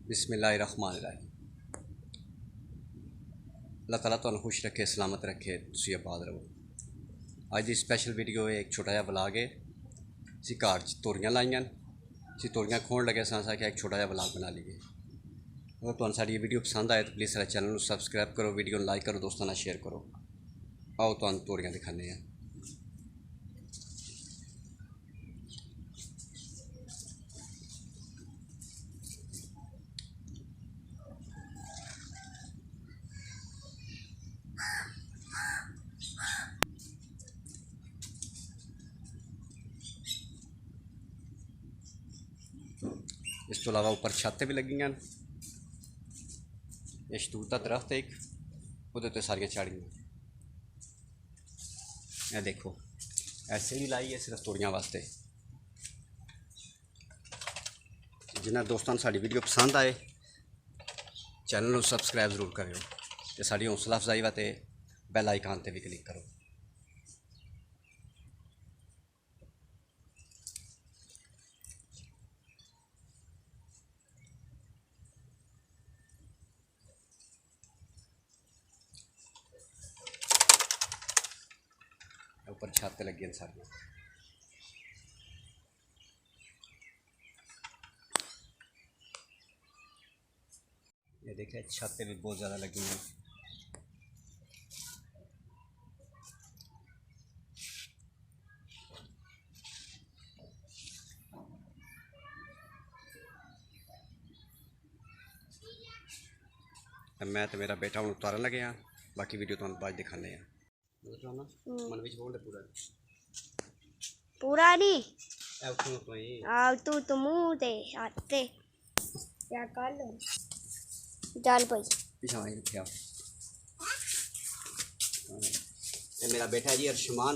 बिस्मिल्लाहिर्रहमानिर्रहीम। अल्लाह ताला तुहानू खुश रखे, सलामत रखे, तुसीं आबाद रहो। अज दी स्पैशल वीडियो है, एक छोटा जिहा ब्लॉग है। असीं घर च तोरियां लाइयां न, असीं तोरियां खोन लगे सां, असें आखेआ एक छोटा जिहा ब्लॉग बना लईए। अगर तुहानू साडी ये वीडियो पसंद आए तो प्लीज़ साढ़े चैनल को सबसक्राइब करो, वीडियो लाइक करो, दोस्तों नाल शेयर करो। आओ तुहानू तोरियां दिखाने हैं। इस तो अलावा उपर छत भी लगी हैं। ये शतूत का दरख्त है एक, वो सारियां झाड़ियां। यह देखो ऐसे ही लाई है सिर्फ तोरियां वास्ते। जिन्हें दोस्तों साड़ी वीडियो पसंद आए चैनल को सबसक्राइब जरूर करो, तो साड़ी हौसला अफजाई वास्ते बैल आइकन पर भी क्लिक करो। ऊपर छत लगी हैं सारियां। ये देखिए छत भी बहुत ज़्यादा लगी हैं। मैं तो मेरा बेटा हूँ उतारन लगे हैं, बाकी वीडियो तुहानू बाद दिखाने हैं। मन विच बोल पूरा पूरा नहीं ए उठो तो ही तू मुंह ते आते क्या कर लो चल भाई पीछे वहीं रखिया। ये मेरा बेटा जी अरशमान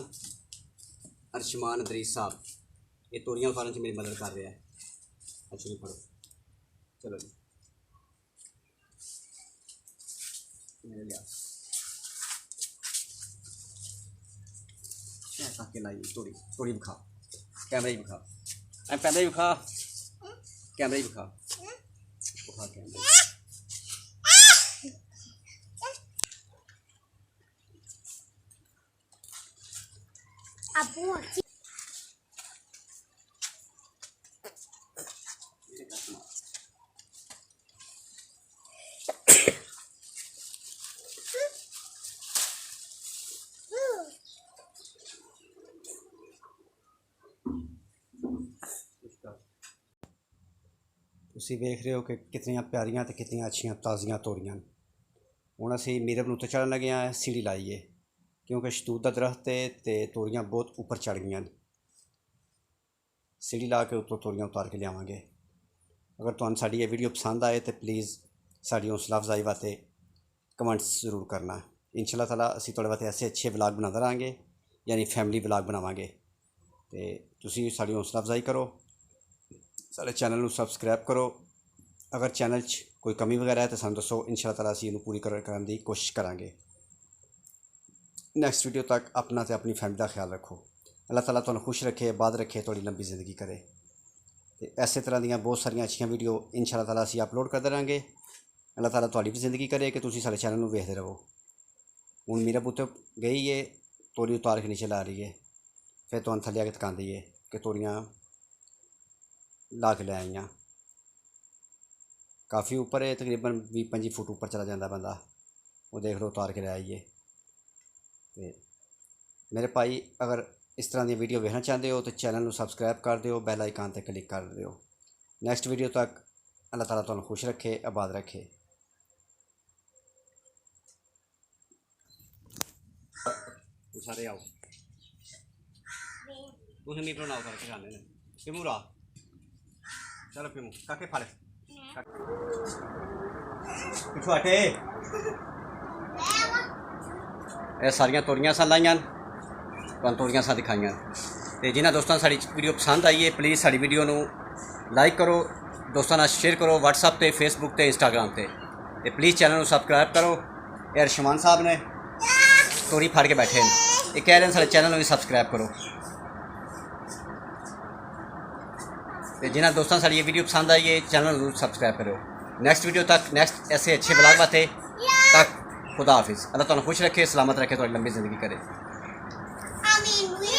अदरीस साहब, ये तोरियां उतारने से मेरी मदद कर रहा है। अच्छा नहीं पढ़ो, चलो जी मेरे लिया ताकि लाई तोड़ी बिखा, कैमरे ही बिखा, पैदा ही बिखा, कैमरे ही बिखा, बिखा कैमरे। अबू तुसीं वेख रहे हो कि कितनियां प्यारियां ते कितनियां अच्छियां ताज़ियां तोरियां। हुण असीं मीरब नूं उत्ते चढ़न लगे हैं सीढ़ी लाइए, क्योंकि शतूत का दरख्त है तो तोरियां बहुत उपर चढ़ गई। सीढ़ी ला के उत्तों तोरियां उतार के लियावांगे। अगर तुहानू साडी ये वीडियो पसंद आए तो प्लीज़ साडी हौसला अफजाई वास्ते कमेंट्स जरूर करना। इंशाअल्लाह ताला असीं तुहाडे वास्ते ऐसे अच्छे ब्लॉग बनाते रहांगे, यानी फैमिली ब्लॉग बनावांगे। तो तुसीं साडी हौसला अफजाई करो, साढ़े चैनल को सबसक्राइब करो। अगर चैनल कोई कमी वगैरह है तो सानू दसो, इंशाअल्लाह ताला असीं इहनूं पूरी करने की कोशिश करांगे। नैक्सट वीडियो तक अपना तो अपनी फैमिली का ख्याल रखो। अल्लाह ताला तुहानू खुश रखे, आबाद रखे, तुहाडी लंबी जिंदगी करे। तो इस तरह दी बहुत सारियां अच्छियां वीडियो इंशाअल्लाह ताला असीं अपलोड करते रहेंगे। अल्लाह ताला तुहाडी भी जिंदगी करे कि तुसीं साढ़े चैनल को वेखते रहो। हुण मेरा पुत्त गई है तोरी उतार के नीचे ला रही है, फिर तुहानू थल्ले आके थकांदी है कि तोरियां ला के ले आईयां। काफ़ी ऊपर है, तकरीबन 20-25 फुट ऊपर चला जाता बंदा, वो देख लो उतार के ले आइए। तो मेरे भाई अगर इस तरह की वीडियो देखना चाहते हो तो चैनल को सबसक्राइब कर दो, बैल आइकन पर क्लिक कर दो। नैक्सट वीडियो तक अल्लाह ताला तुहानू खुश रखे, आबाद रखे। सारे आओ तुम नहीं बनाओ करके खाने ने पिमू रा चलो पिमू काके फाड़े पिछू हटे। ये सारियां तोरियां सा लाइयां, तुहानू तोरियां सा दिखाइयां। तो जिन्हें दोस्तों साड़ी वीडियो पसंद आई है प्लीज़ साड़ी वीडियो नू लाइक करो, दोस्तों नाल शेयर करो, व्हाट्सएप ते फेसबुक ते इंस्टाग्राम ते। प्लीज़ चैनल को सबसक्राइब करो। ये अरशमान साहब ने तोरी फाड़ के बैठे हैं, ये कह रहे हैं साढ़े चैनल को भी सबसक्राइब करो। तो जिन्हें दोस्तों साड़ी ये वीडियो पसंद आई है चैनल जरूर सबसक्राइब करो। नेक्स्ट वीडियो तक, नेक्स्ट ऐसे अच्छे ब्लॉग बातें तक खुदा हाफिज़। अल्लाह तुहानू खुश रखे, सलामत रखे, थोड़ी लंबी ज़िंदगी करे। I mean, we